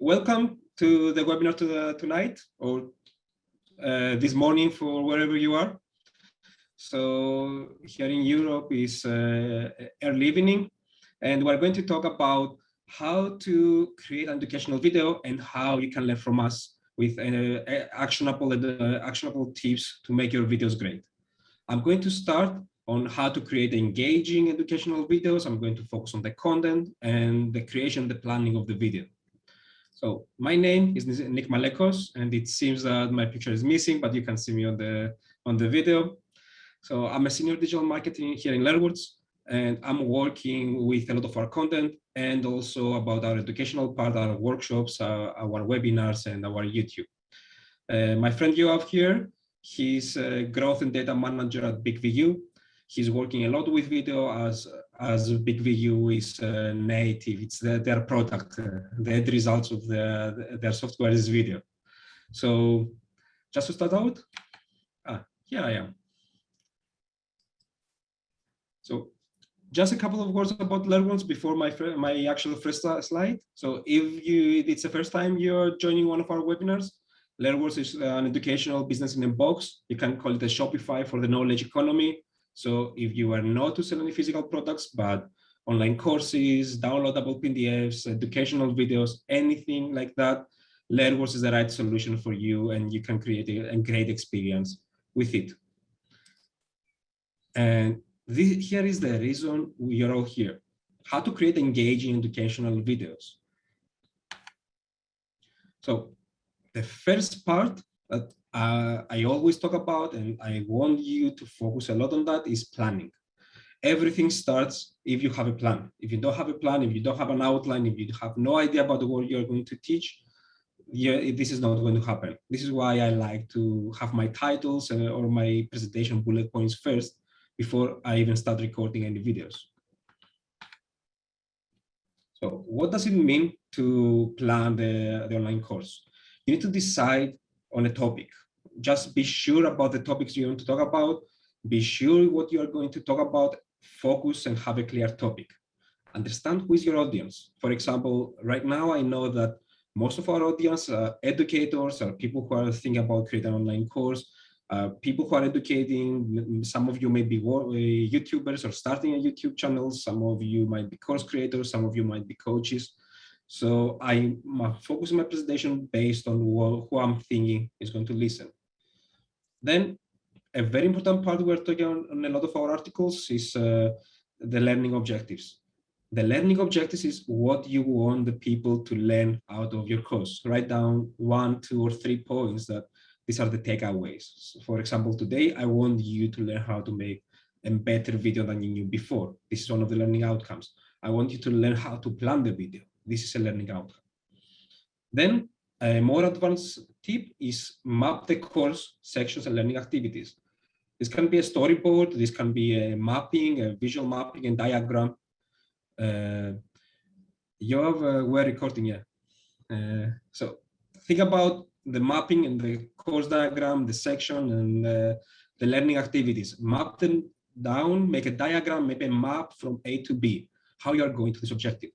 welcome to the webinar tonight or this morning for wherever you are. So here in Europe is early evening, and we're going to talk about how to create an educational video and how you can learn from us with actionable tips to make your videos great. I'm going to start on how to create engaging educational videos. I'm going to focus on the content and the creation, the planning of the video. So my name is Nick Malekos, and it seems that my picture is missing, but you can see me on the video. So I'm a senior digital marketing here in LearnWorlds, and I'm working with a lot of our content and also about our educational part, our workshops, our webinars, and our YouTube. My friend Yoav here, he's a growth and data manager at BigVU. He's working a lot with video as BigVU is native. It's their product. The end results of their software is video. So just to start out, here I am. So just a couple of words about LearnWorlds before my actual first slide. So if it's the first time you're joining one of our webinars, LearnWorlds is an educational business in a box. You can call it a Shopify for the knowledge economy. So if you are not to sell any physical products, but online courses, downloadable PDFs, educational videos, anything like that, LearnWorlds is the right solution for you, and you can create a great experience with it. And here is the reason we are all here: how to create engaging educational videos. So the first part that I always talk about, and I want you to focus a lot on that, is planning. Everything starts if you have a plan. If you don't have a plan, if you don't have an outline, if you have no idea about what you're going to teach, this is not going to happen. This is why I like to have my titles or my presentation bullet points first before I even start recording any videos. So what does it mean to plan the online course? You need to decide on a topic. Just be sure about the topics you want to talk about. Be sure what you are going to talk about. Focus and have a clear topic. Understand who is your audience. For example, right now I know that most of our audience are educators, are people who are thinking about creating an online course, people who are educating. Some of you may be YouTubers or starting a YouTube channel. Some of you might be course creators. Some of you might be coaches. So I'm focusing my presentation based on who I'm thinking is going to listen. Then a very important part we're talking on a lot of our articles is the learning objectives. The learning objectives is what you want the people to learn out of your course. Write down 1, 2, or 3 points that these are the takeaways. So for example, today I want you to learn how to make a better video than you knew before. This is one of the learning outcomes. I want you to learn how to plan the video. This is a learning outcome. Then a more advanced tip is map the course sections and learning activities. This can be a storyboard. This can be a mapping, a visual mapping and diagram. Yoav, we're recording, yeah. So think about the mapping and the course diagram, the section, and the learning activities. Map them down, make a diagram, maybe a map from A to B, how you are going to this objective.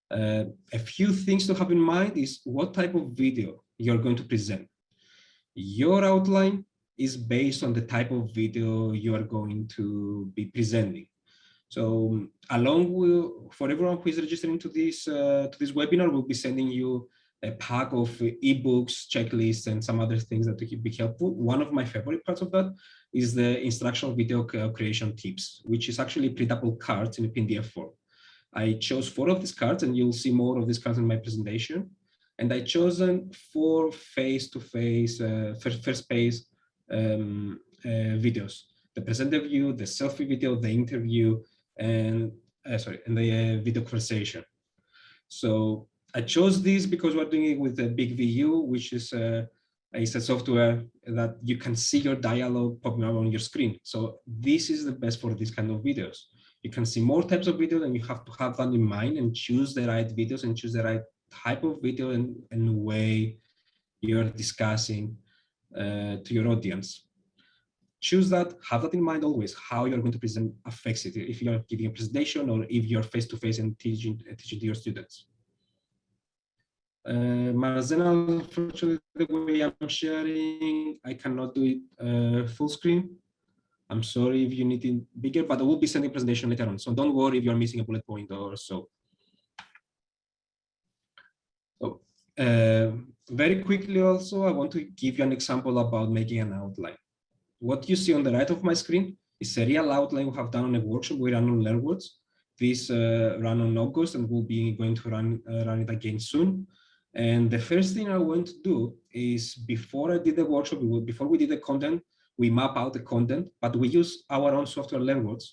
A few things to have in mind is what type of video you're going to present. Your outline is based on the type of video you are going to be presenting. So for everyone who is registering to this webinar, we'll be sending you a pack of ebooks, checklists, and some other things that will be helpful. One of my favorite parts of that is the instructional video creation tips, which is actually printable cards in a PDF form. I chose 4 of these cards, and you'll see more of these cards in my presentation. And I chosen 4 face-to-face, first-page videos: the presenter view, the selfie video, the interview, and the video conversation. So I chose these because we're doing it with the BigVU, which is a software that you can see your dialogue popping up on your screen. So this is the best for this kind of videos. You can see more types of videos, and you have to have that in mind and choose the right videos and choose the right type of video and way you're discussing to your audience. Choose that, have that in mind always. How you're going to present affects it, if you're giving a presentation or if you're face-to-face and teaching to your students. Marzena, unfortunately, the way I'm sharing, I cannot do it full screen. I'm sorry if you need it bigger, but I will be sending a presentation later on. So don't worry if you're missing a bullet point or so. So very quickly also, I want to give you an example about making an outline. What you see on the right of my screen is a real outline we have done on a workshop we ran on LearnWorlds. This ran on August and we'll be going to run it again soon. And the first thing I want to do is before I did the workshop, before we did the content, we map out the content, but we use our own software LearnWorlds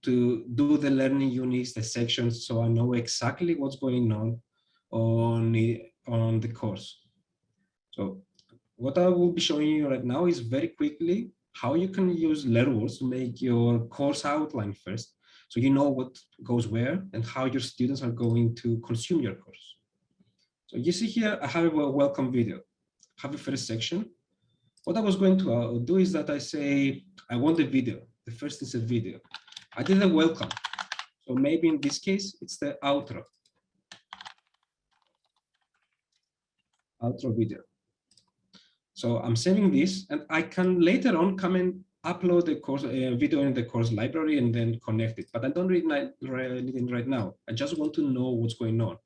to do the learning units, the sections, so I know exactly what's going on the course. So what I will be showing you right now is very quickly how you can use LearnWorlds to make your course outline first, so you know what goes where and how your students are going to consume your course. So you see here, I have a welcome video. I have a first section. What I was going to do is that I say, I want a video. The first is a video. I did a welcome. So maybe in this case, it's the outro video. So I'm saving this, and I can later on come and upload the course video in the course library and then connect it. But I don't need anything right now. I just want to know what's going on.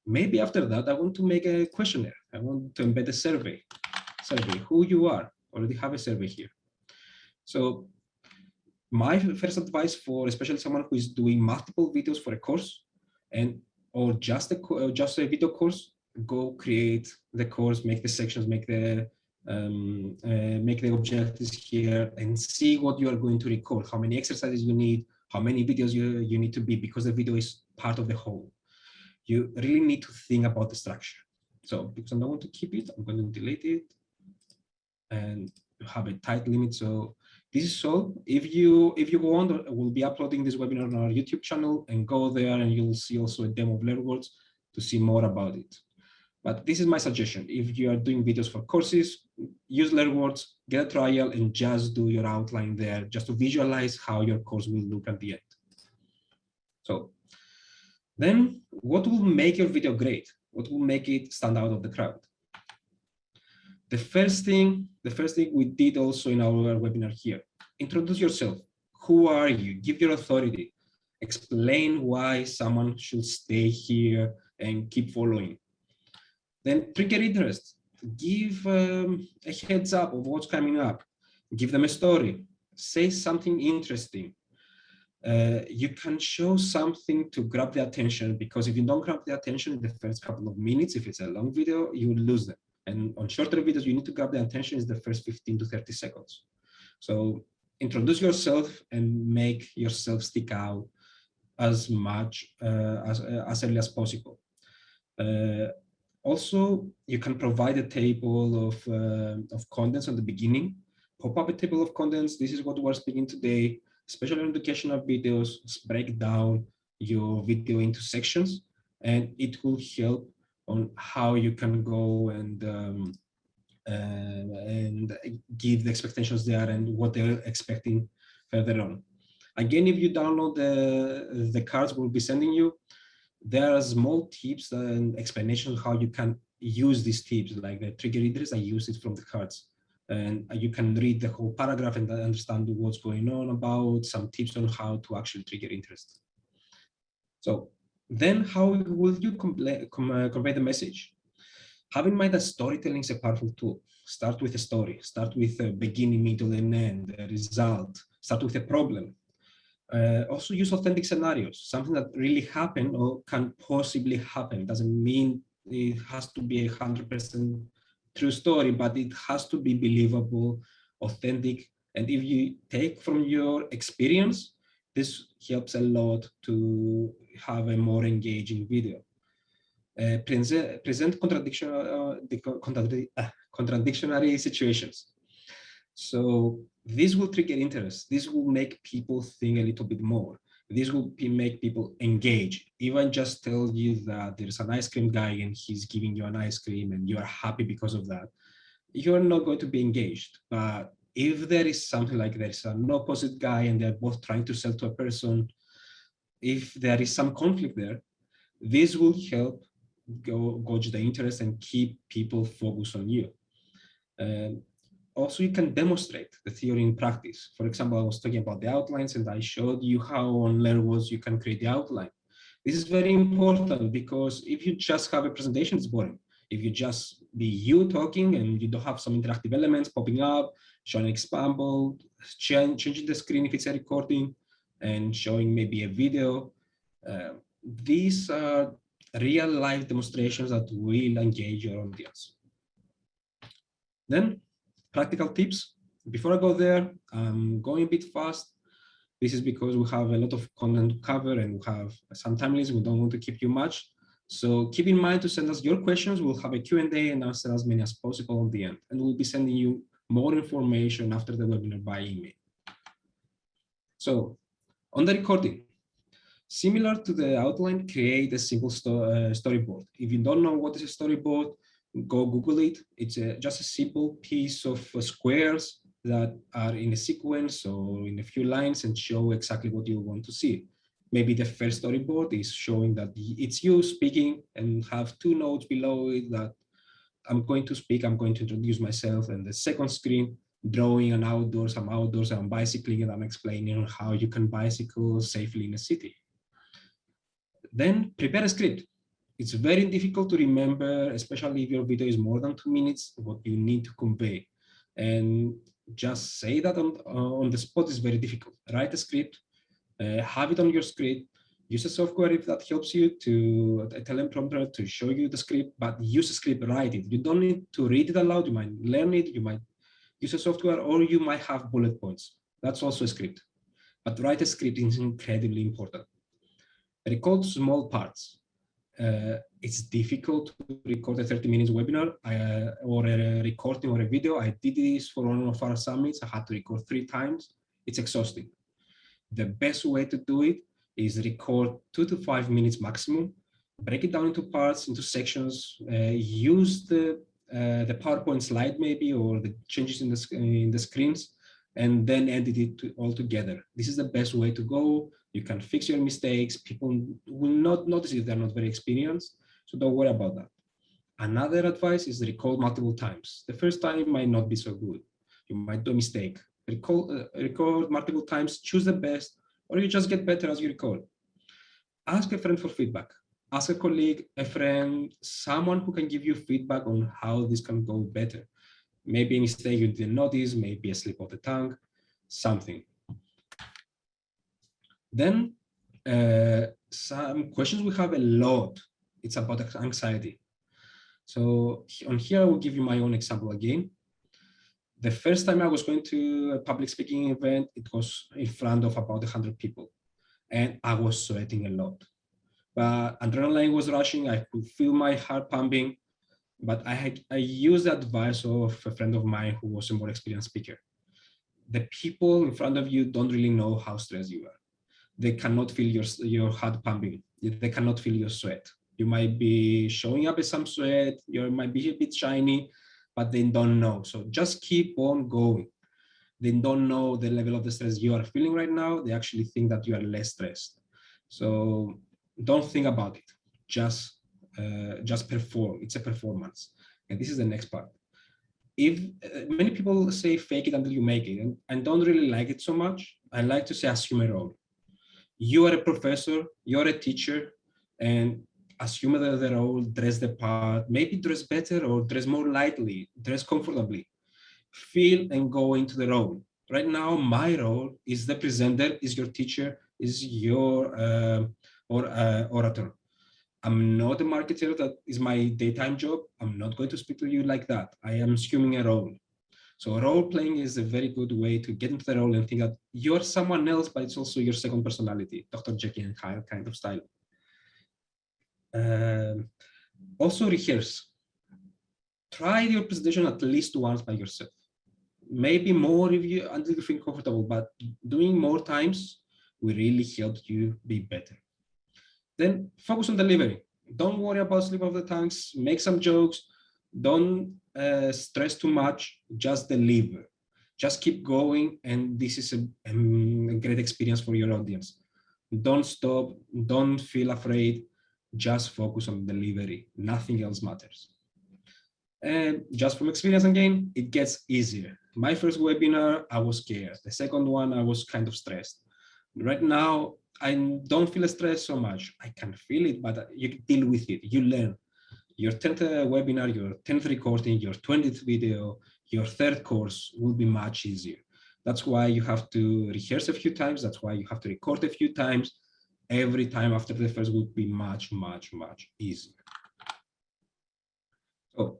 Maybe after that, I want to make a questionnaire. I want to embed a survey. Who you are. Already have a survey here. So my first advice for especially someone who is doing multiple videos for a course or just a video course, go create the course, make the sections, make the objectives here, and see what you are going to record, how many exercises you need, how many videos you need to be, because the video is part of the whole. You really need to think about the structure. So because I don't want to keep it, I'm going to delete it and have a tight limit. So this is all. If you want, we'll be uploading this webinar on our YouTube channel, and go there and you'll see also a demo of LearnWorlds to see more about it. But this is my suggestion. If you are doing videos for courses, use LearnWorlds, get a trial, and just do your outline there, just to visualize how your course will look at the end. So then what will make your video great? What will make it stand out of the crowd? The first thing we did also in our webinar here, introduce yourself. Who are you? Give your authority. Explain why someone should stay here and keep following. Then trigger interest. Give a heads up of what's coming up. Give them a story. Say something interesting. You can show something to grab the attention, because if you don't grab the attention in the first couple of minutes, if it's a long video, you will lose them. And on shorter videos, you need to grab the attention in the first 15 to 30 seconds. So introduce yourself and make yourself stick out as much as early as possible. Also, you can provide a table of contents at the beginning. Pop up a table of contents. This is what we're speaking today. Especially in educational videos, break down your video into sections, and it will help on how you can go and give the expectations there and what they're expecting further on. Again, if you download the cards we'll be sending you, there are small tips and explanations how you can use these tips, like the trigger interest. I use it from the cards. And you can read the whole paragraph and understand what's going on, about some tips on how to actually trigger interest. So then how will you convey the message? Have in mind that storytelling is a powerful tool. Start with a story, start with a beginning, middle, and end, a result, start with a problem. Also use authentic scenarios, something that really happened or can possibly happen. Doesn't mean it has to be 100% true story, but it has to be believable, authentic. And if you take from your experience, this helps a lot to have a more engaging video. Present contradictory situations. So this will trigger interest. This will make people think a little bit more. This will make people engage. Even just tell you that there's an ice cream guy and he's giving you an ice cream and you are happy because of that, you're not going to be engaged. But if there is something like there's an opposite guy and they're both trying to sell to a person, if there is some conflict there, this will help gauge the interest and keep people focused on you. Also, you can demonstrate the theory in practice. For example, I was talking about the outlines and I showed you how on LearnWorlds you can create the outline. This is very important because if you just have a presentation, it's boring. If you just be you talking and you don't have some interactive elements popping up, showing an example, changing the screen if it's a recording, and showing maybe a video, these are real life demonstrations that will engage your audience. Then practical tips. Before I go there, I'm going a bit fast. This is because we have a lot of content to cover and we have some time limits. We don't want to keep you much. So keep in mind to send us your questions. We'll have a Q&A and answer as many as possible at the end. And we'll be sending you more information after the webinar by email. So on the recording, similar to the outline, create a simple storyboard. If you don't know what is a storyboard, go Google it. It's just a simple piece of squares that are in a sequence or in a few lines and show exactly what you want to see. Maybe the first storyboard is showing that it's you speaking and have two notes below it that I'm going to speak, I'm going to introduce myself, and the second screen drawing an outdoors, I'm outdoors, I'm bicycling, and I'm explaining how you can bicycle safely in a city. Then prepare a script. It's very difficult to remember, especially if your video is more than 2 minutes, what you need to convey. And just say that on the spot is very difficult. Write a script, have it on your screen, use a software if that helps you, to a teleprompter to show you the script, but use a script, write it. You don't need to read it aloud. You might learn it, you might use a software, or you might have bullet points. That's also a script. But write a script is incredibly important. Record small parts. It's difficult to record a 30-minute webinar or a recording or a video. I did this for one of our summits. I had to record 3 times. It's exhausting. The best way to do it is record 2 to 5 minutes maximum, break it down into parts, into sections, use the PowerPoint slide maybe, or the changes in the screens, and then edit it all together. This is the best way to go. You can fix your mistakes. People will not notice if they're not very experienced, so don't worry about that. Another advice is record multiple times. The first time might not be so good. You might do a mistake. Record multiple times, choose the best, or you just get better as you record. Ask a friend for feedback. Ask a colleague, a friend, someone who can give you feedback on how this can go better. Maybe a mistake you didn't notice, maybe a slip of the tongue, something. Then some questions we have a lot. It's about anxiety. So on here, I will give you my own example again. The first time I was going to a public speaking event, it was in front of about 100 people, and I was sweating a lot. But adrenaline was rushing. I could feel my heart pumping. But I used the advice of a friend of mine who was a more experienced speaker. The people in front of you don't really know how stressed you are. They cannot feel your heart pumping. They cannot feel your sweat. You might be showing up with some sweat. You might be a bit shiny, but they don't know. So just keep on going. They don't know the level of the stress you are feeling right now. They actually think that you are less stressed. So don't think about it. Just perform. It's a performance. And this is the next part. If many people say fake it until you make it, and I don't really like it so much. I like to say assume a role. You are a professor, you're a teacher, and assume the role, dress the part, maybe dress better or dress more lightly, dress comfortably. Feel and go into the role. Right now, my role is the presenter, is your teacher, is your orator. I'm not a marketer. That is my daytime job. I'm not going to speak to you like that. I am assuming a role. So role playing is a very good way to get into the role and think that you're someone else, but it's also your second personality, Dr. Jekyll and Hyde kind of style. Also rehearse. Try your presentation at least once by yourself. Maybe more until you feel comfortable, but doing more times will really help you be better. Then focus on delivery. Don't worry about slip of the tongues. Make some jokes. Don't stress too much. Just deliver. Just keep going, and this is a great experience for your audience. Don't stop. Don't feel afraid. Just focus on delivery. Nothing else matters. And just from experience again, it gets easier. My first webinar, I was scared. The second one, I was kind of stressed. Right now, I don't feel stressed so much. I can feel it, but you deal with it. You learn. Your 10th webinar, your 10th recording, your 20th video, your third course will be much easier. That's why you have to rehearse a few times. That's why you have to record a few times. Every time after the first will be much, much, much easier. So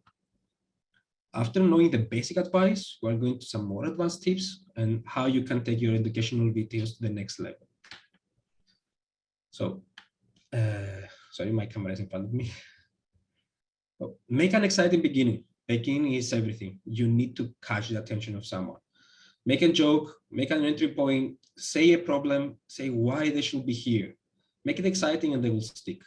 after knowing the basic advice, we're going to some more advanced tips and how you can take your educational videos to the next level. So, sorry, my camera is in front of me. So, make an exciting beginning. Beginning is everything. You need to catch the attention of someone. Make a joke, make an entry point, say a problem, say why they should be here. Make it exciting and they will stick.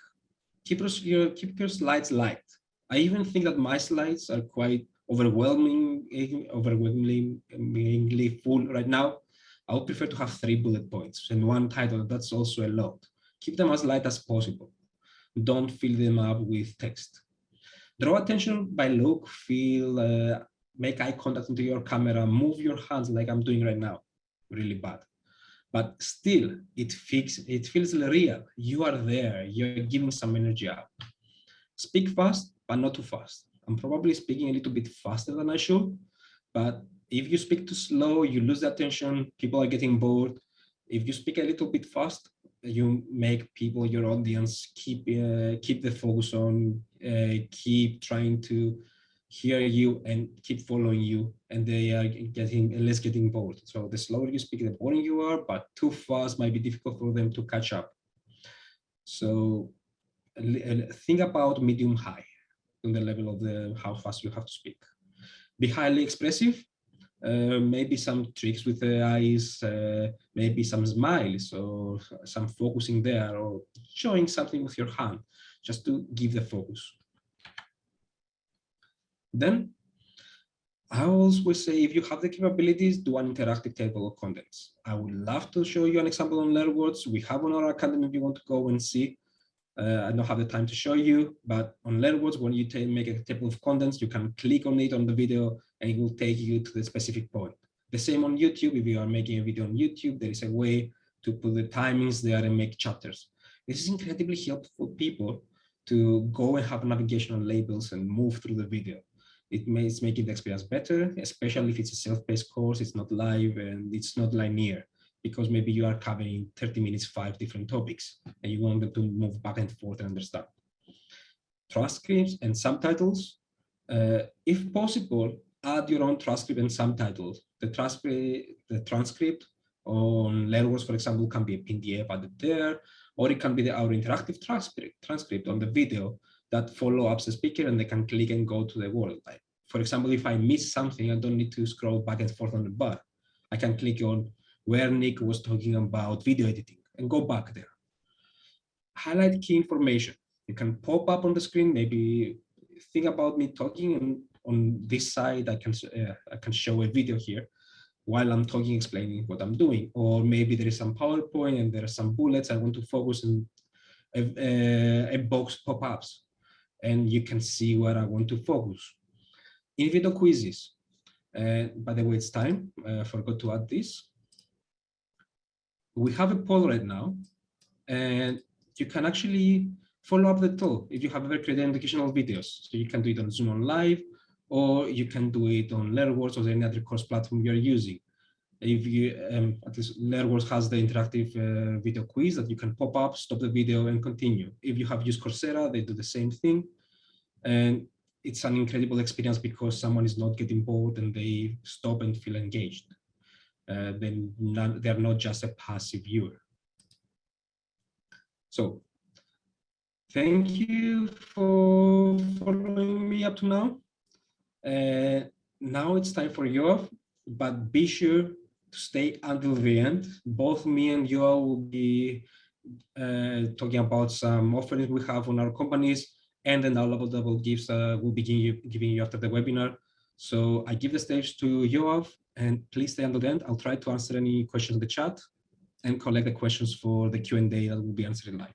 Keep your slides light. I even think that my slides are quite overwhelmingly full right now. I would prefer to have 3 bullet points and 1 title. That's also a lot. Keep them as light as possible. Don't fill them up with text. Draw attention by look, feel, make eye contact into your camera, move your hands like I'm doing right now. Really bad. But still, it feels real. You are there. You're giving some energy out. Speak fast, but not too fast. I'm probably speaking a little bit faster than I should, but if you speak too slow, you lose the attention, people are getting bored. If you speak a little bit fast, you make people, your audience, keep the focus on, keep trying to hear you and keep following you, and they are getting bored. So the slower you speak, the boring you are, but too fast might be difficult for them to catch up. So think about medium high on the level of how fast you have to speak. Be highly expressive, maybe some tricks with the eyes, maybe some smiles or some focusing there, or showing something with your hand just to give the focus. Then I always say, if you have the capabilities, do an interactive table of contents. I would love to show you an example on LearnWorlds. We have on our academy if you want to go and see. I don't have the time to show you, but on LearnWorlds, when you make a table of contents, you can click on it on the video and it will take you to the specific point. The same on YouTube. If you are making a video on YouTube, there is a way to put the timings there and make chapters. This is incredibly helpful for people to go and have navigational labels and move through the video. It's making the experience better, especially if it's a self-paced course, it's not live and it's not linear, because maybe you are covering 30 minutes, 5 different topics, and you want them to move back and forth and understand. Transcripts and subtitles. If possible, add your own transcript and subtitles. The transcript on LearnWorlds, for example, can be a PDF added there, or it can be our interactive transcript on the video that follow up the speaker and they can click and go to the word. Like, for example, if I miss something, I don't need to scroll back and forth on the bar. I can click on where Nick was talking about video editing and go back there. Highlight key information. You can pop up on the screen, maybe think about me talking, and on this side, I can show a video here while I'm talking, explaining what I'm doing. Or maybe there is some PowerPoint and there are some bullets I want to focus on, a box pop-ups, and you can see where I want to focus. In video quizzes. By the way, it's time. I forgot to add this. We have a poll right now, and you can actually follow up the tool if you have ever created educational videos. So you can do it on Zoom on Live, or you can do it on LearnWorlds or any other course platform you're using. If you, at least LearnWorlds has the interactive video quiz that you can pop up, stop the video and continue. If you have used Coursera, they do the same thing. And it's an incredible experience because someone is not getting bored and they stop and feel engaged. They're not just a passive viewer. So thank you for following me up to now. Now it's time for Yoav, but be sure to stay until the end. Both me and Yoav will be talking about some offerings we have on our companies, and then our double gifts we'll be giving you after the webinar. So I give the stage to Yoav, and please stay until the end. I'll try to answer any questions in the chat and collect the questions for the Q&A that will be answered live.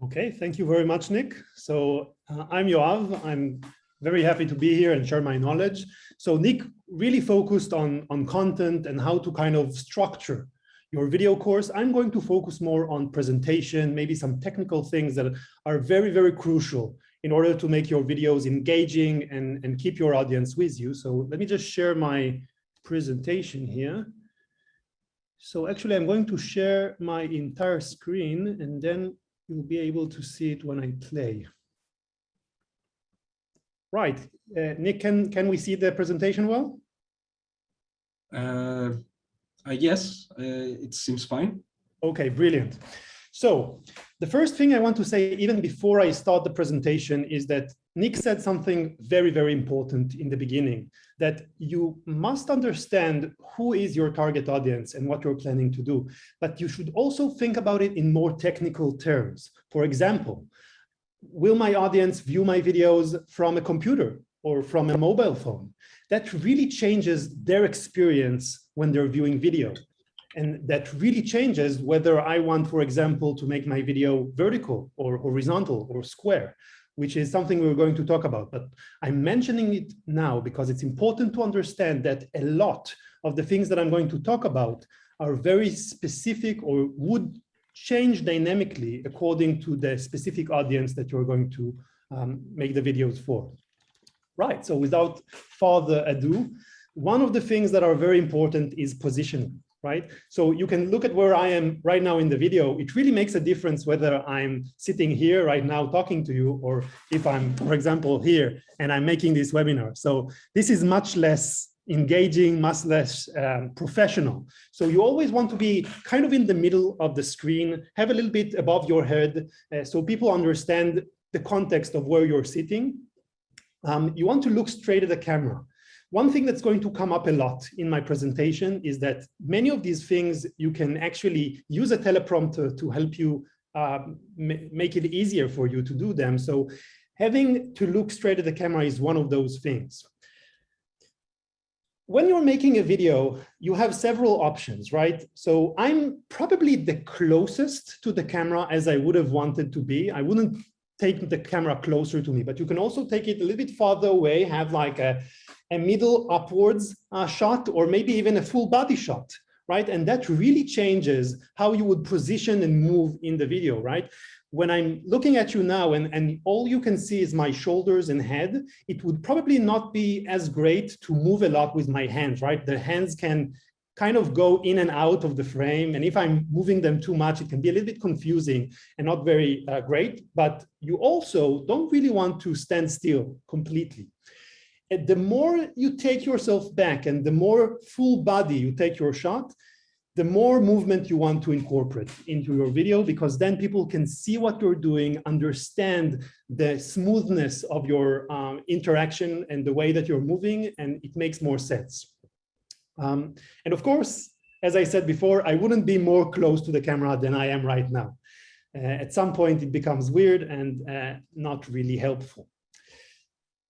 Okay, thank you very much, Nick. So I'm Yoav. I'm very happy to be here and share my knowledge. So Nick really focused on content and how to kind of structure your video course. I'm going to focus more on presentation, maybe some technical things that are very, very crucial in order to make your videos engaging and keep your audience with you. So let me just share my presentation here. So actually, I'm going to share my entire screen, and then you'll be able to see it when I play. Right, Nick, can we see the presentation well? Yes, it seems fine. Okay, brilliant. So the first thing I want to say, even before I start the presentation, is that Nick said something very, very important in the beginning, that you must understand who is your target audience and what you're planning to do. But you should also think about it in more technical terms. For example, will my audience view my videos from a computer or from a mobile phone? That really changes their experience when they're viewing video. And that really changes whether I want, for example, to make my video vertical or horizontal or square, which is something we're going to talk about. But I'm mentioning it now because it's important to understand that a lot of the things that I'm going to talk about are very specific or would change dynamically according to the specific audience that you're going to make the videos for. Right, so without further ado, one of the things that are very important is positioning. Right? So you can look at where I am right now in the video. It really makes a difference whether I'm sitting here right now talking to you, or if I'm, for example, here and I'm making this webinar. So this is much less engaging, much less professional. So you always want to be kind of in the middle of the screen, have a little bit above your head, so people understand the context of where you're sitting. You want to look straight at the camera. One thing that's going to come up a lot in my presentation is that many of these things you can actually use a teleprompter to help you make it easier for you to do them. So having to look straight at the camera is one of those things. When you're making a video, you have several options, right? So I'm probably the closest to the camera as I would have wanted to be. I wouldn't take the camera closer to me, but you can also take it a little bit farther away, have like a middle upwards shot, or maybe even a full body shot, right? And that really changes how you would position and move in the video, right? When I'm looking at you now and all you can see is my shoulders and head, it would probably not be as great to move a lot with my hands, right? The hands can kind of go in and out of the frame. And if I'm moving them too much, it can be a little bit confusing and not very great, but you also don't really want to stand still completely. And the more you take yourself back and the more full body you take your shot, the more movement you want to incorporate into your video, because then people can see what you're doing, understand the smoothness of your interaction and the way that you're moving, and it makes more sense. And of course, as I said before, I wouldn't be more close to the camera than I am right now. At some point, it becomes weird and not really helpful.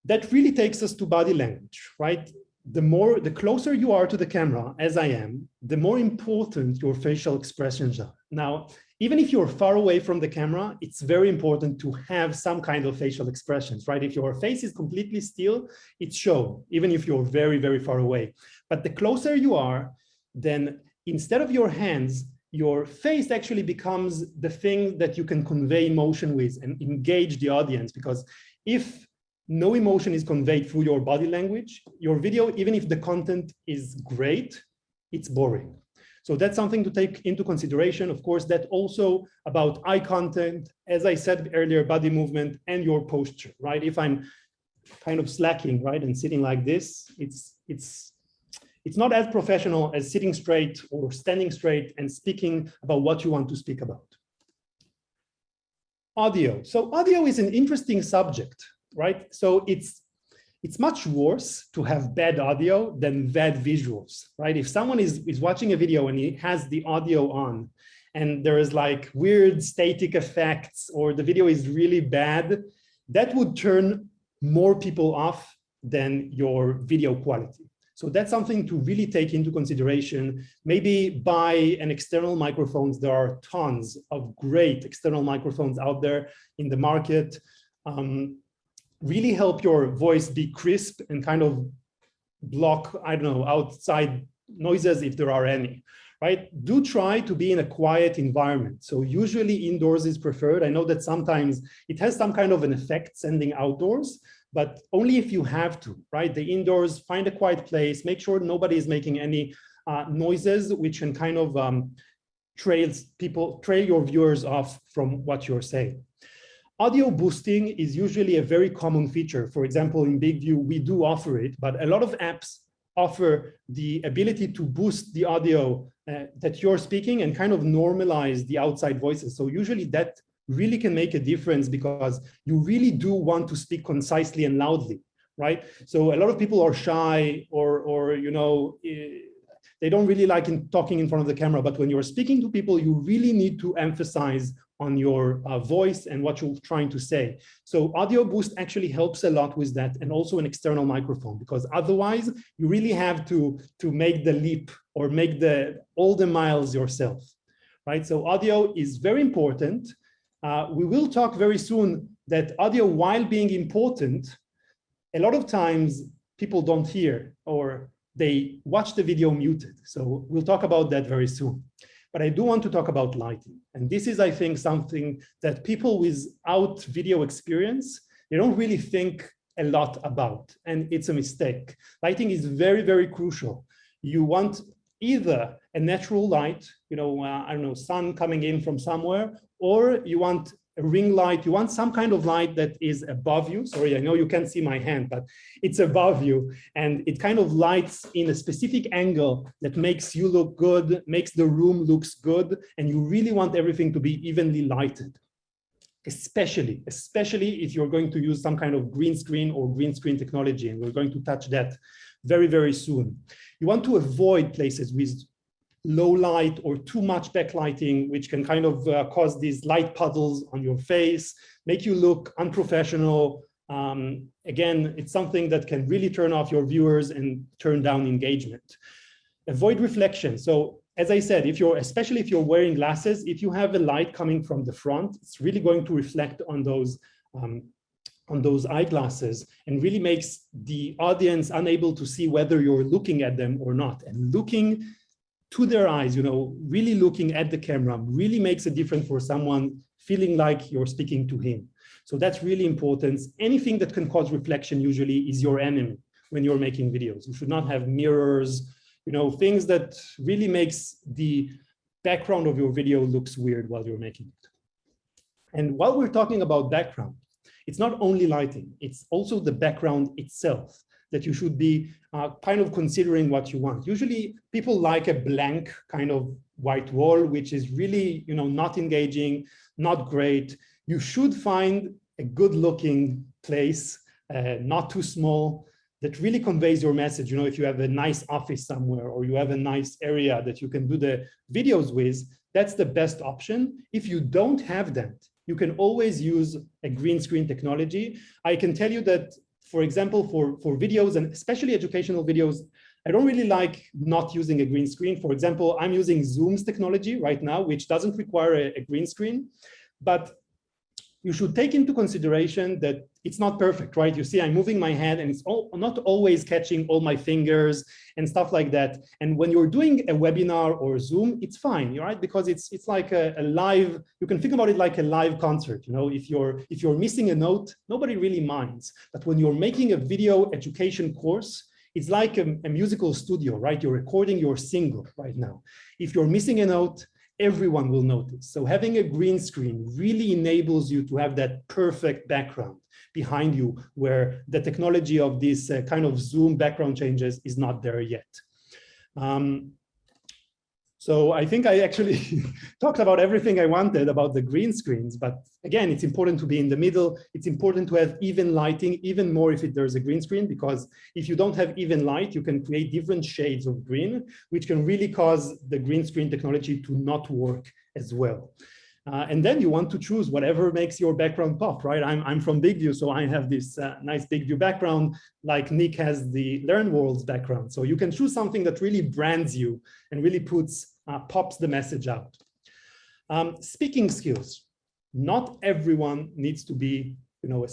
That really takes us to body language, right? The closer you are to the camera, as I am, the more important your facial expressions are. Now, even if you're far away from the camera, it's very important to have some kind of facial expressions, right? If your face is completely still, it's shown, even if you're very, very far away. But the closer you are, then instead of your hands, your face actually becomes the thing that you can convey emotion with and engage the audience. Because if no emotion is conveyed through your body language, your video, even if the content is great, it's boring. So that's something to take into consideration. Of course, that also about eye contact, as I said earlier, body movement and your posture, right? If I'm kind of slacking, right, and sitting like this, it's not as professional as sitting straight or standing straight and speaking about what you want to speak about. Audio. So audio is an interesting subject, right? So it's much worse to have bad audio than bad visuals, right? If someone is watching a video and he has the audio on and there is like weird static effects or the video is really bad, that would turn more people off than your video quality. So that's something to really take into consideration. Maybe buy an external microphones. There are tons of great external microphones out there in the market. Really help your voice be crisp and kind of block, I don't know, outside noises if there are any, right? Do try to be in a quiet environment. So usually indoors is preferred. I know that sometimes it has some kind of an effect sending outdoors, but only if you have to, right? The indoors, find a quiet place, make sure nobody is making any noises which can kind of trail your viewers off from what you're saying. Audio boosting is usually a very common feature. For example, in BigVU, we do offer it, but a lot of apps offer the ability to boost the audio that you're speaking and kind of normalize the outside voices. So usually that really can make a difference because you really do want to speak concisely and loudly, right? So a lot of people are shy or you know, they don't really like talking in front of the camera, but when you're speaking to people, you really need to emphasize on your voice and what you're trying to say. So audio boost actually helps a lot with that, and also an external microphone, because otherwise you really have to make the leap or make all the miles yourself, right? So audio is very important. We will talk very soon that audio, while being important, a lot of times people don't hear or they watch the video muted. So we'll talk about that very soon. But I do want to talk about lighting. And this is, I think, something that people without video experience, they don't really think a lot about, and it's a mistake. Lighting is very, very crucial. You want either a natural light, you know, I don't know, sun coming in from somewhere, or you want a ring light, you want some kind of light that is above you. Sorry, I know you can't see my hand, but it's above you. And it kind of lights in a specific angle that makes you look good, makes the room looks good. And you really want everything to be evenly lighted, especially if you're going to use some kind of green screen or green screen technology. And we're going to touch that very, very soon. You want to avoid places with low light or too much backlighting, which can kind of cause these light puddles on your face, make you look unprofessional. Again, it's something that can really turn off your viewers and turn down engagement. Avoid reflection. So as I said, especially if you're wearing glasses, if you have a light coming from the front, it's really going to reflect on those eyeglasses and really makes the audience unable to see whether you're looking at them or not. And looking to their eyes, you know, really looking at the camera really makes a difference for someone feeling like you're speaking to him. So that's really important. Anything that can cause reflection usually is your enemy when you're making videos. You should not have mirrors, you know, things that really makes the background of your video looks weird while you're making it. And while we're talking about background, it's not only lighting, it's also the background itself that you should be kind of considering what you want. Usually people like a blank kind of white wall, which is really, you know, not engaging, not great. You should find a good looking place, not too small, that really conveys your message. You know, if you have a nice office somewhere or you have a nice area that you can do the videos with, that's the best option. If you don't have that, you can always use a green screen technology. I can tell you that, for example, for videos and especially educational videos, I don't really like not using a green screen. For example, I'm using Zoom's technology right now, which doesn't require a green screen, but you should take into consideration that it's not perfect, right? You see, I'm moving my hand and it's not always catching all my fingers and stuff like that. And when you're doing a webinar or Zoom, it's fine, right? Because it's like a live, you can think about it like a live concert. You know, if you're missing a note, nobody really minds. But when you're making a video education course, it's like a musical studio, right? You're recording your single right now. If you're missing a note, everyone will notice. So having a green screen really enables you to have that perfect background behind you where the technology of this kind of Zoom background changes is not there yet. So I think I actually talked about everything I wanted about the green screens, but again, it's important to be in the middle. It's important to have even lighting, even more if there's a green screen, because if you don't have even light, you can create different shades of green, which can really cause the green screen technology to not work as well. And then you want to choose whatever makes your background pop, right? I'm from BigVU, so I have this nice BigVU background, like Nick has the LearnWorlds background. So you can choose something that really brands you and really pops the message out. Speaking skills. Not everyone needs to be, a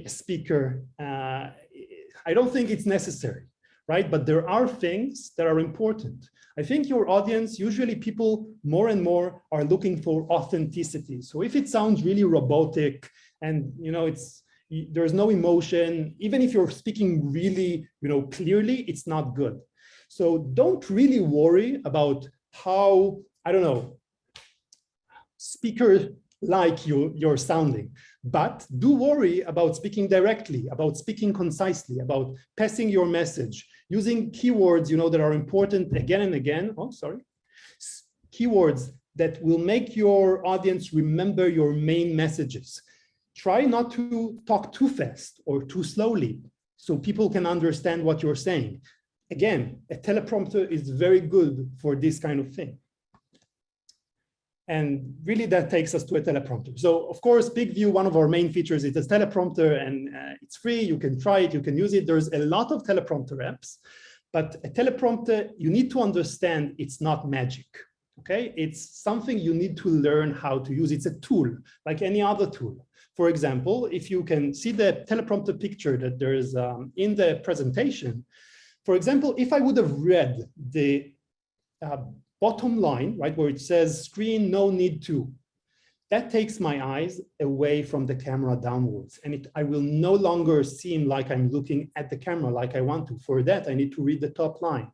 speaker. I don't think it's necessary, right? But there are things that are important. I think your audience, usually people more and more are looking for authenticity. So if it sounds really robotic and, there's no emotion, even if you're speaking really, clearly, it's not good. So don't really worry about how, speaker-like you're sounding, but do worry about speaking directly, about speaking concisely, about passing your message, using keywords, that are important again and again. Oh, sorry. Keywords that will make your audience remember your main messages. Try not to talk too fast or too slowly so people can understand what you're saying. Again, a teleprompter is very good for this kind of thing. And really that takes us to a teleprompter. So of course, BigVU, one of our main features is a teleprompter, and it's free. You can try it, you can use it. There's a lot of teleprompter apps, but a teleprompter, you need to understand it's not magic, okay? It's something you need to learn how to use. It's a tool, like any other tool. For example, if you can see the teleprompter picture that there is in the presentation, for example, if I would have read the bottom line, right, where it says screen, no need to, that takes my eyes away from the camera downwards. And I will no longer seem like I'm looking at the camera like I want to. For that, I need to read the top line.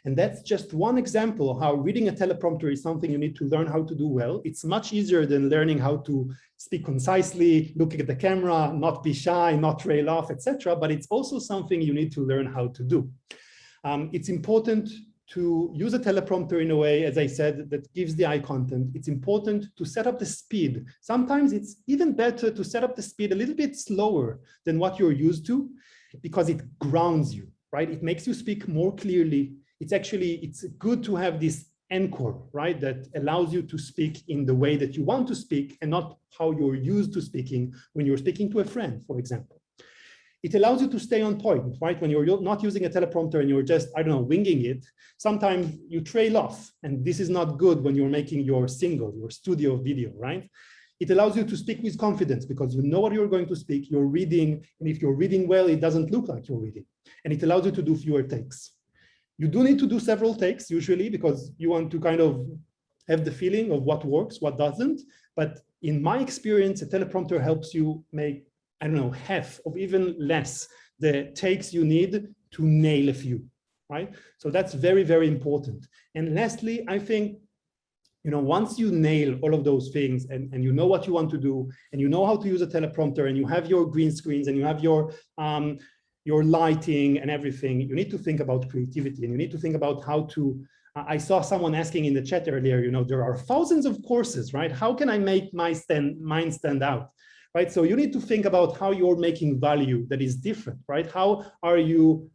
And that's just one example of how reading a teleprompter is something you need to learn how to do well. It's much easier than learning how to speak concisely, looking at the camera, not be shy, not trail off, etc. But it's also something you need to learn how to do. It's important to use a teleprompter in a way, as I said, that gives the eye content. It's important to set up the speed. Sometimes it's even better to set up the speed a little bit slower than what you're used to, because it grounds you, right? It makes you speak more clearly. It's good to have this anchor, right? That allows you to speak in the way that you want to speak and not how you're used to speaking when you're speaking to a friend, for example. It allows you to stay on point, right? When you're not using a teleprompter and you're just, winging it, sometimes you trail off, and this is not good when you're making your single, your studio video, right? It allows you to speak with confidence because you know what you're going to speak, you're reading, and if you're reading well, it doesn't look like you're reading. And it allows you to do fewer takes. You do need to do several takes usually because you want to kind of have the feeling of what works, what doesn't. But in my experience, a teleprompter helps you make, half or even less the takes you need to nail a few, right? So that's very, very important. And lastly, I think, once you nail all of those things and you know what you want to do, and you know how to use a teleprompter, and you have your green screens, and you have your lighting and everything, you need to think about creativity, and you need to think about how to, I saw someone asking in the chat earlier, there are thousands of courses, right? How can I make mine stand out, right? So you need to think about how you're making value that is different, right? How are you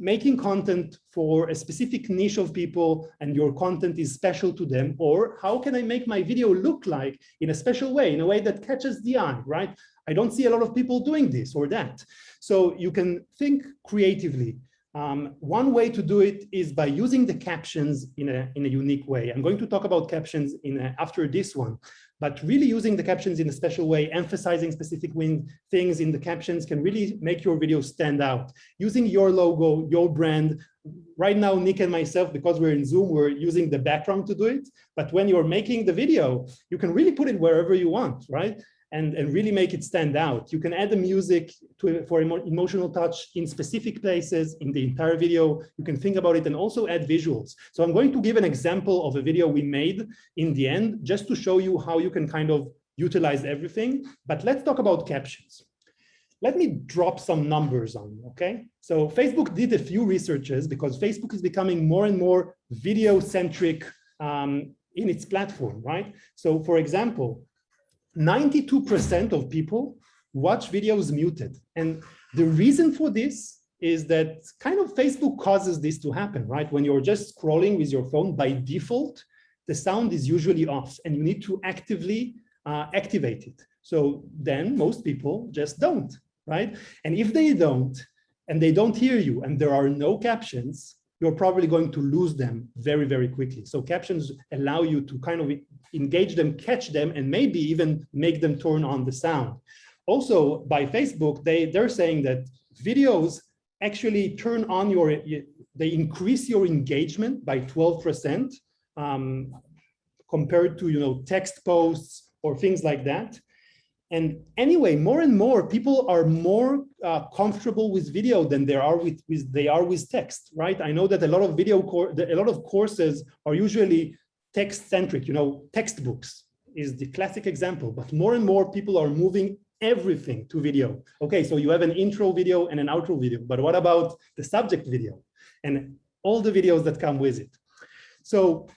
making content for a specific niche of people and your content is special to them? Or how can I make my video look like in a special way, in a way that catches the eye, right? I don't see a lot of people doing this or that. So you can think creatively. One way to do it is by using the captions in a unique way. I'm going to talk about captions after this one, but really using the captions in a special way, emphasizing specific things in the captions can really make your video stand out. Using your logo, your brand. Right now, Nick and myself, because we're in Zoom, we're using the background to do it. But when you're making the video, you can really put it wherever you want, right? And really make it stand out. You can add the music for emotional touch in specific places in the entire video. You can think about it and also add visuals. So I'm going to give an example of a video we made in the end, just to show you how you can kind of utilize everything. But let's talk about captions. Let me drop some numbers on you, okay? So Facebook did a few researches because Facebook is becoming more and more video-centric in its platform, right? So for example, 92% of people watch videos muted. And the reason for this is that kind of Facebook causes this to happen, right? When you're just scrolling with your phone by default, the sound is usually off and you need to actively activate it. So then most people just don't, right? And if they don't, and they don't hear you, and there are no captions, you're probably going to lose them very, very quickly. So captions allow you to kind of engage them, catch them, and maybe even make them turn on the sound. Also, by Facebook, they're saying that videos actually turn on they increase your engagement by 12% compared to text posts or things like that. And anyway, more and more people are more comfortable with video than they are with text, right? I know that a lot of courses are usually text-centric. Textbooks is the classic example, but more and more people are moving everything to video. Okay, so you have an intro video and an outro video, but what about the subject video and all the videos that come with it? So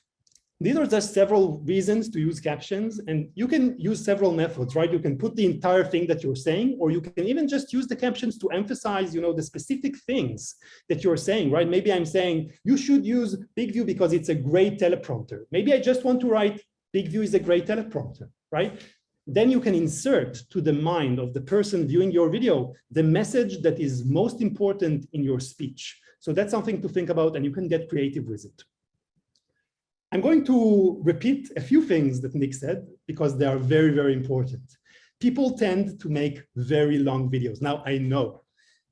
these are just several reasons to use captions, and you can use several methods, right? You can put the entire thing that you're saying, or you can even just use the captions to emphasize, the specific things that you're saying, right? Maybe I'm saying you should use BigVU because it's a great teleprompter. Maybe I just want to write BigVU is a great teleprompter, right? Then you can insert to the mind of the person viewing your video the message that is most important in your speech. So that's something to think about, and you can get creative with it. I'm going to repeat a few things that Nick said because they are very, very important. People tend to make very long videos. Now, I know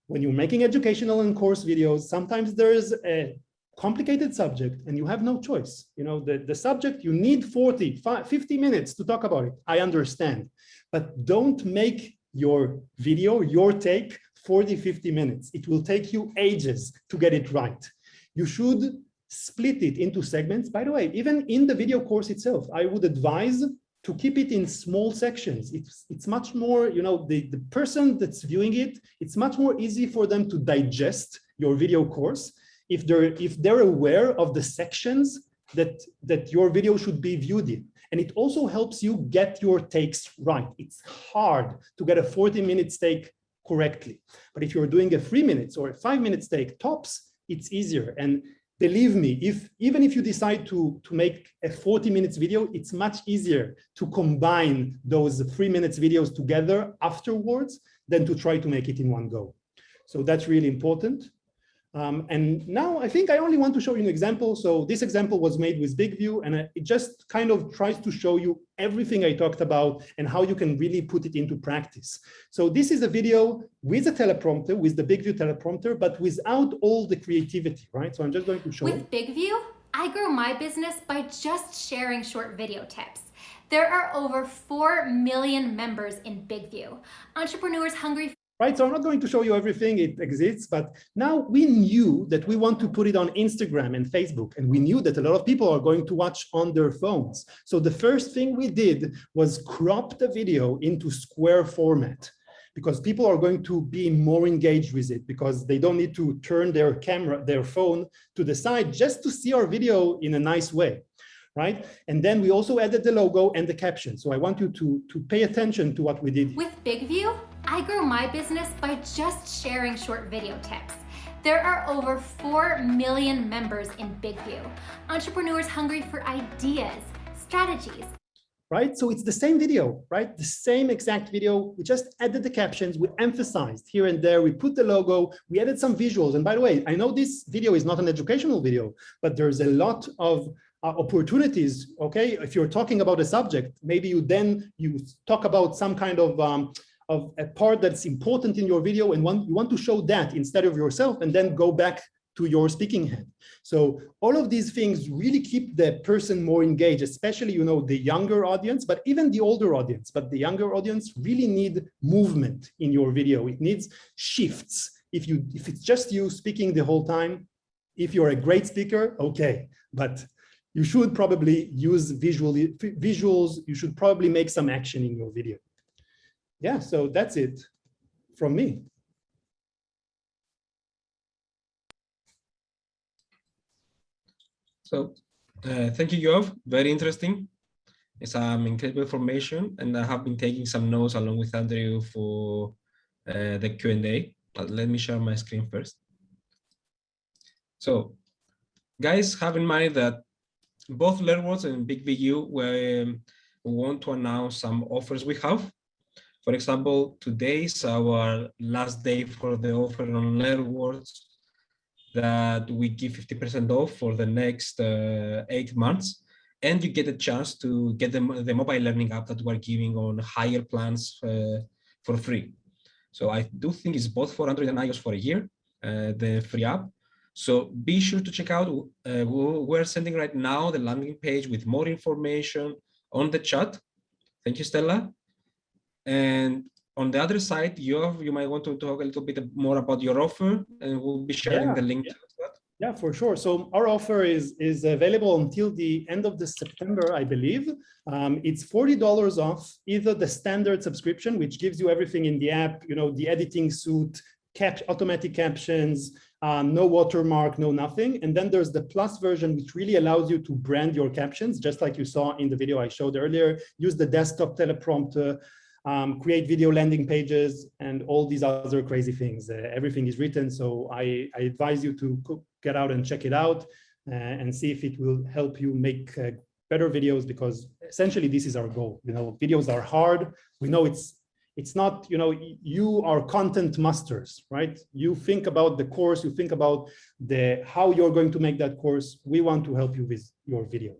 when you're making educational and course videos, sometimes there is a complicated subject and you have no choice. The subject, you need 40, 50 minutes to talk about it. I understand, but don't make your video, your take, 40, 50 minutes. It will take you ages to get it right. You should split it into segments. By the way, even in the video course itself, I would advise to keep it in small sections. It's much more, the person that's viewing it, it's much more easy for them to digest your video course if they're aware of the sections that your video should be viewed in. And it also helps you get your takes right. It's hard to get a 40-minute take correctly. But if you're doing a 3 minutes or a 5-minute take tops, it's easier. And believe me, even if you decide to make a 40 minutes video, it's much easier to combine those 3 minutes videos together afterwards than to try to make it in one go. So that's really important. And now I think I only want to show you an example. So this example was made with BigVU, and it just kind of tries to show you everything I talked about and how you can really put it into practice. So this is a video with a teleprompter, with the BigVU teleprompter, but without all the creativity, right? So I'm just going to show you. With BigVU, I grew my business by just sharing short video tips. There are over 4 million members in BigVU. Entrepreneurs hungry. Right, so I'm not going to show you everything, it exists, but now we knew that we want to put it on Instagram and Facebook, and we knew that a lot of people are going to watch on their phones. So the first thing we did was crop the video into square format, because people are going to be more engaged with it, because they don't need to turn their phone to the side just to see our video in a nice way. Right? And then we also added the logo and the caption. So I want you to pay attention to what we did. With BigVU, I grew my business by just sharing short video tips. There are over 4 million members in BigVU. Entrepreneurs hungry for ideas, strategies. Right? So it's the same video, right? The same exact video. We just added the captions. We emphasized here and there. We put the logo. We added some visuals. And by the way, I know this video is not an educational video, but there's a lot of opportunities. Okay, if you're talking about a subject, maybe you talk about some kind of a part that's important in your video, and you want to show that instead of yourself, and then go back to your speaking head. So all of these things really keep the person more engaged, especially the younger audience, but even the older audience. But the younger audience really need movement in your video. It needs shifts. If it's just you speaking the whole time, if you're a great speaker, okay, but you should probably use visuals. You should probably make some action in your video. Yeah, so that's it from me. So thank you, Yoav. Very interesting. It's incredible information, and I have been taking some notes along with Andrew for the Q&A. But let me share my screen first. So guys, have in mind that both LearnWorlds and BigVU, we want to announce some offers we have. For example, today is our last day for the offer on LearnWorlds that we give 50% off for the next 8 months. And you get a chance to get the mobile learning app that we're giving on higher plans for free. So I do think it's both for Android and iOS for a year, the free app. So be sure to check out, we're sending right now the landing page with more information on the chat. Thank you, Stella. And on the other side, you might want to talk a little bit more about your offer, and we'll be sharing the link to that. Yeah, for sure. So our offer is available until the end of September, I believe. It's $40 off either the standard subscription, which gives you everything in the app, you know, the editing suite, automatic captions, no watermark, no nothing. And then there's the plus version, which really allows you to brand your captions, just like you saw in the video I showed earlier. Use the desktop teleprompter, create video landing pages, and all these other crazy things. Everything is written, so I advise you to get out and check it out and see if it will help you make better videos, because essentially this is our goal. You know, videos are hard. We know it's not, you know, you are content masters, right? You think about the course, you think about how you're going to make that course. We want to help you with your video.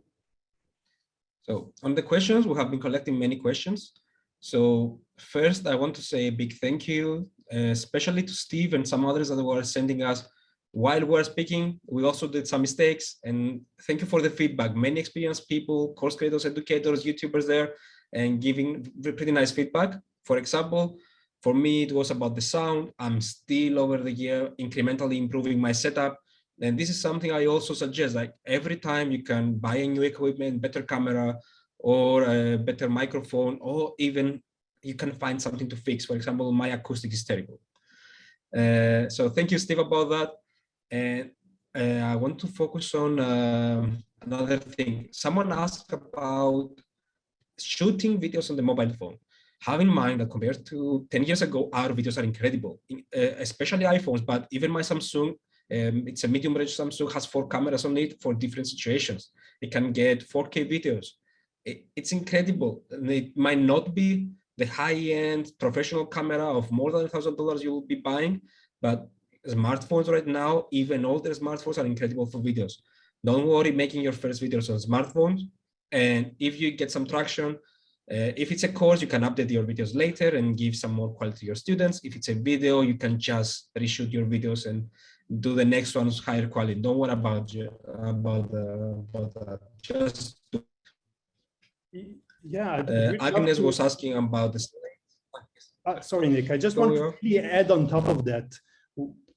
So on the questions, we have been collecting many questions. So first, I want to say a big thank you, especially to Steve and some others that were sending us while we were speaking. We also did some mistakes, and thank you for the feedback. Many experienced people, course creators, educators, YouTubers there, and giving pretty nice feedback. For example, for me, it was about the sound. I'm still over the year incrementally improving my setup. And this is something I also suggest, like every time you can buy a new equipment, better camera, or a better microphone, or even you can find something to fix. For example, my acoustic is terrible. So thank you, Steve, about that. And I want to focus on another thing. Someone asked about shooting videos on the mobile phone. Have in mind that compared to 10 years ago, our videos are incredible, especially iPhones, but even my Samsung, it's a medium range Samsung, has 4 cameras on it for different situations. It can get 4K videos. It's incredible. And it might not be the high-end professional camera of more than $1,000 you will be buying, but smartphones right now, even older smartphones, are incredible for videos. Don't worry making your first videos on smartphones. And if you get some traction, if it's a course, you can update your videos later and give some more quality to your students. If it's a video, you can just reshoot your videos and do the next one's higher quality. Don't worry about that. Just do. Yeah, Agnes was asking about the sorry, Nick, I just want to really add on top of that.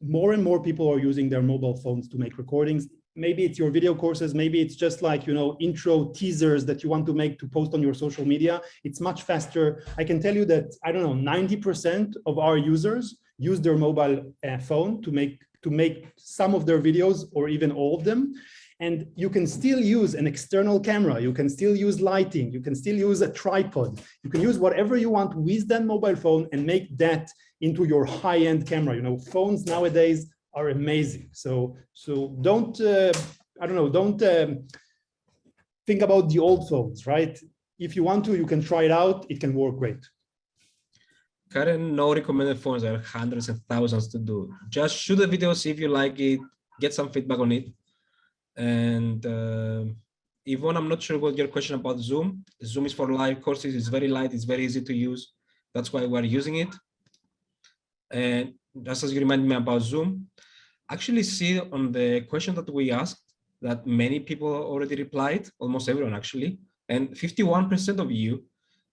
More and more people are using their mobile phones to make recordings. Maybe it's your video courses, maybe it's just like, you know, intro teasers that you want to make to post on your social media. It's much faster. I can tell you that, I don't know, 90% of our users use their mobile phone to make some of their videos, or even all of them. And you can still use an external camera. You can still use lighting. You can still use a tripod. You can use whatever you want with that mobile phone and make that into your high-end camera. You know, phones nowadays are amazing. So don't, I don't know, don't think about the old phones, right? If you want to, you can try it out. It can work great. Current no recommended phones. There are hundreds and thousands to do. Just shoot the video, see if you like it, get some feedback on it. And Yvonne, I'm not sure what your question about Zoom. Zoom is for live courses. It's very light. It's very easy to use. That's why we're using it. And just as you remind me about Zoom, actually see on the question that we asked that many people already replied, almost everyone actually, and 51% of you,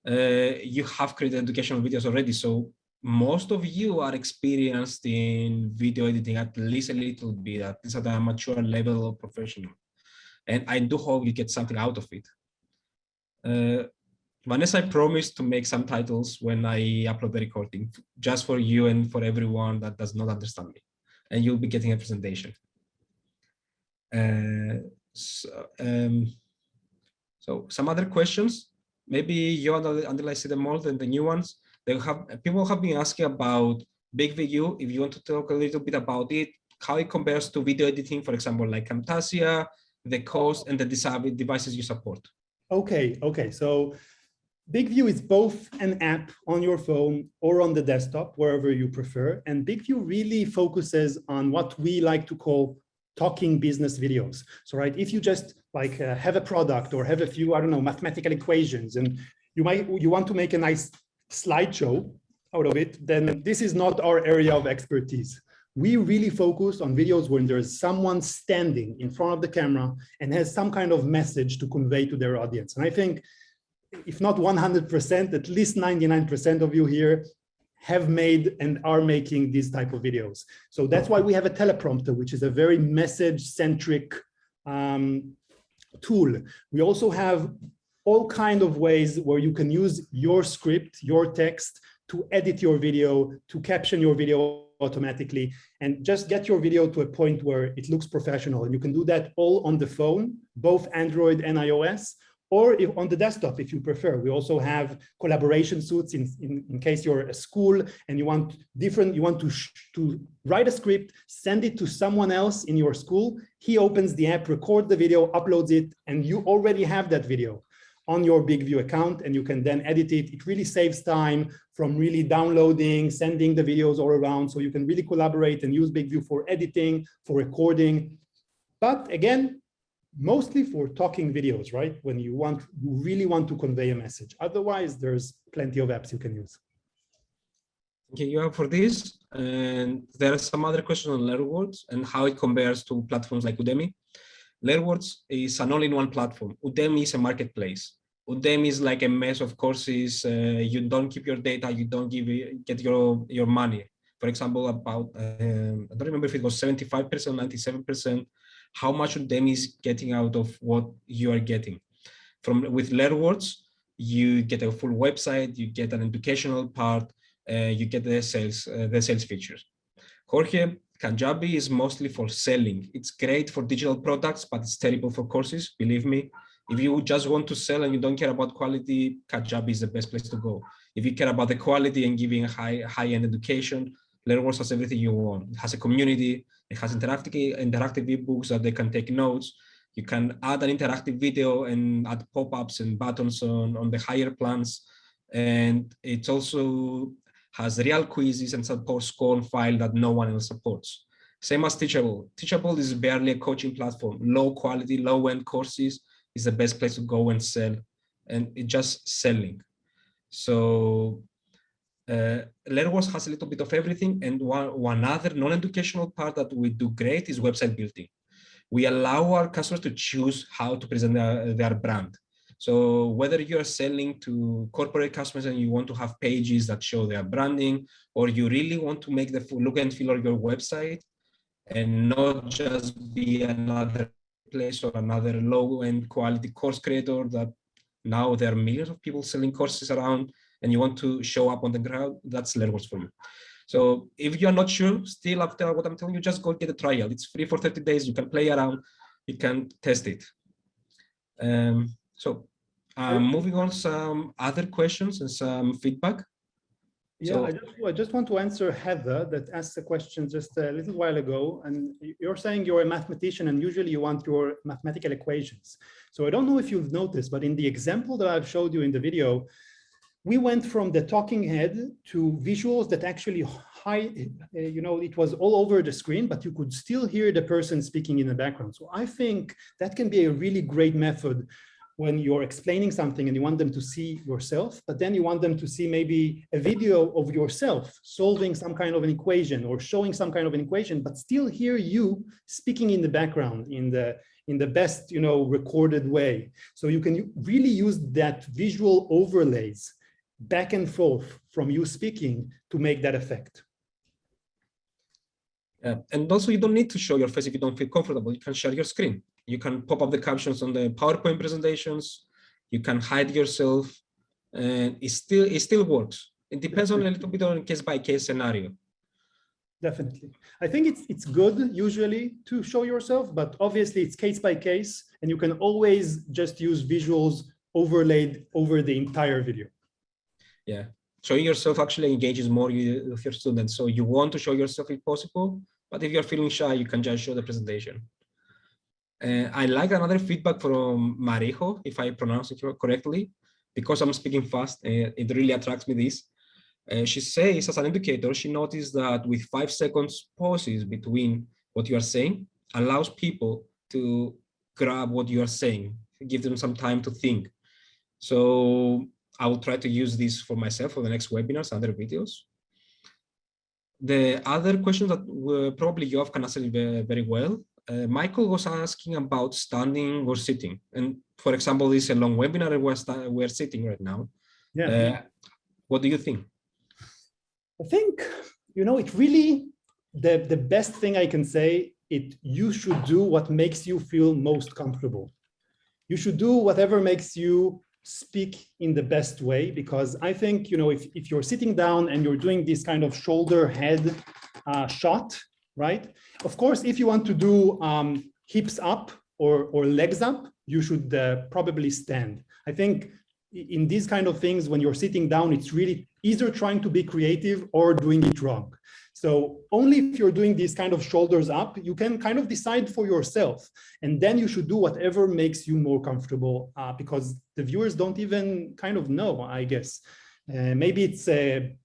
you have created educational videos already. So most of you are experienced in video editing, at least a little bit, at least at a mature level of professional. And I do hope you get something out of it. Vanessa, I promise to make subtitles when I upload the recording, just for you and for everyone that does not understand me. And you'll be getting a presentation. So some other questions, maybe you until I see them all, then the new ones. People have been asking about BigVU. If you want to talk a little bit about it, how it compares to video editing, for example, like Camtasia, the cost, and the devices you support. Okay, okay. So BigVU is both an app on your phone or on the desktop, wherever you prefer. And BigVU really focuses on what we like to call talking business videos. So, right, if you just like have a product or have a few, I don't know, mathematical equations, and you want to make a nice slideshow out of it, then this is not our area of expertise. We really focus on videos when there's someone standing in front of the camera and has some kind of message to convey to their audience. And I think if not 100%, at least 99% of you here have made and are making these type of videos. So that's why we have a teleprompter, which is a very message-centric tool. We also have all kinds of ways where you can use your script, your text, to edit your video, to caption your video automatically, and just get your video to a point where it looks professional. And you can do that all on the phone, both Android and iOS, or if on the desktop, if you prefer. We also have collaboration suites in case you're a school and you want to write a script, send it to someone else in your school. He opens the app, records the video, uploads it, and you already have that video on your BigVU account, and you can then edit it. It really saves time from really downloading, sending the videos all around. So you can really collaborate and use BigVU for editing, for recording. But again, mostly for talking videos, right? When you really want to convey a message. Otherwise, there's plenty of apps you can use. Thank you, Yoav, for this. And there are some other questions on LearnWorlds and how it compares to platforms like Udemy. LearnWorlds is an all-in-one platform. Udemy is a marketplace. Udemy is like a mess of courses. You don't keep your data. You don't get your money. For example, about, I don't remember if it was 75%, 97%, how much Udemy is getting out of what you are getting. With LearnWorlds, you get a full website, you get an educational part, you get the sales features. Jorge, Kajabi is mostly for selling. It's great for digital products, but it's terrible for courses, believe me. If you just want to sell and you don't care about quality, Kajabi is the best place to go. If you care about the quality and giving high-end education, LearnWorlds has everything you want. It has a community, it has interactive ebooks that they can take notes. You can add an interactive video and add pop-ups and buttons on the higher plans. And it also has real quizzes and supports score and file that no one else supports. Same as Teachable. Teachable is barely a coaching platform. Low quality, low-end courses is the best place to go and sell. And it's just selling. So LearnWorlds has a little bit of everything. And one other non-educational part that we do great is website building. We allow our customers to choose how to present their brand. So whether you're selling to corporate customers and you want to have pages that show their branding, or you really want to make the full look and feel of your website and not just be another place or another low-end quality course creator that now there are millions of people selling courses around and you want to show up on the ground, that's LearnWorlds for you. So if you're not sure, still after what I'm telling you, just go get a trial. It's free for 30 days. You can play around, you can test it. Moving on, some other questions and some feedback. Yeah, I just want to answer Heather that asked a question just a little while ago. And you're saying you're a mathematician and usually you want your mathematical equations. So I don't know if you've noticed, but in the example that I've showed you in the video, we went from the talking head to visuals that actually it was all over the screen, but you could still hear the person speaking in the background. So I think that can be a really great method when you're explaining something and you want them to see yourself, but then you want them to see maybe a video of yourself solving some kind of an equation or showing some kind of an equation, but still hear you speaking in the background in the best, recorded way. So you can really use that visual overlays back and forth from you speaking to make that effect. Yeah. And also you don't need to show your face if you don't feel comfortable. You can share your screen. You can pop up the captions on the PowerPoint presentations. You can hide yourself, and it still works. It depends on a little bit on a case-by-case scenario. Definitely. I think it's good usually to show yourself, but obviously it's case by case, and you can always just use visuals overlaid over the entire video. Yeah. Showing yourself actually engages more with your students. So you want to show yourself if possible, but if you're feeling shy, you can just show the presentation. I like another feedback from Marijo, if I pronounce it correctly, because I'm speaking fast. It really attracts me this. She says, as an educator, she noticed that with 5 seconds pauses between what you are saying allows people to grab what you are saying, give them some time to think. So I will try to use this for myself for the next webinars, other videos. The other question that probably Yoav can answer very well. Michael was asking about standing or sitting. And for example, this is a long webinar and we're sitting right now. Yeah. What do you think? I think, it really, the best thing I can say, you should do what makes you feel most comfortable. You should do whatever makes you speak in the best way, because I think, if you're sitting down and you're doing this kind of shoulder head shot, right? Of course, if you want to do hips up or legs up, you should probably stand. I think in these kind of things, when you're sitting down, it's really either trying to be creative or doing it wrong. So only if you're doing these kind of shoulders up, you can kind of decide for yourself. And then you should do whatever makes you more comfortable, because the viewers don't even kind of know, I guess. Maybe it's a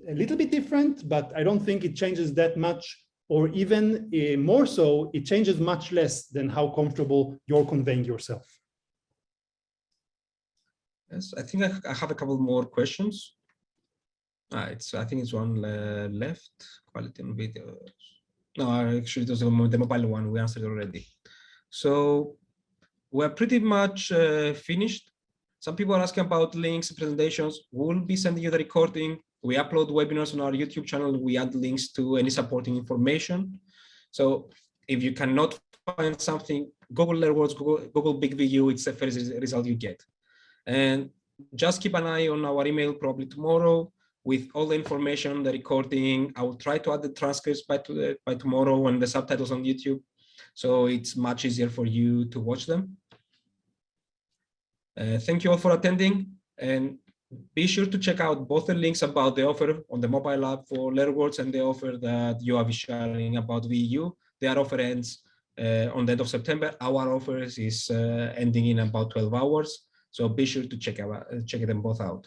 little bit different, but I don't think it changes that much, or even more so, it changes much less than how comfortable you're conveying yourself. Yes, I think I have a couple more questions. I think it's one left. Quality on videos. No, actually, it was the mobile one. We answered already. So we're pretty much finished. Some people are asking about links, presentations. We'll be sending you the recording. We upload webinars on our YouTube channel. We add links to any supporting information. So if you cannot find something, Google LearnWorlds, Google BigVU, it's the first result you get. And just keep an eye on our email probably tomorrow with all the information, the recording. I will try to add the transcripts by tomorrow and the subtitles on YouTube, so it's much easier for you to watch them. Thank you all for attending, and be sure to check out both the links about the offer on the mobile app for LearnWorlds and the offer that Yoav is sharing about VU. Their offer ends on the end of September. Our offer is ending in about 12 hours. So be sure to check them both out.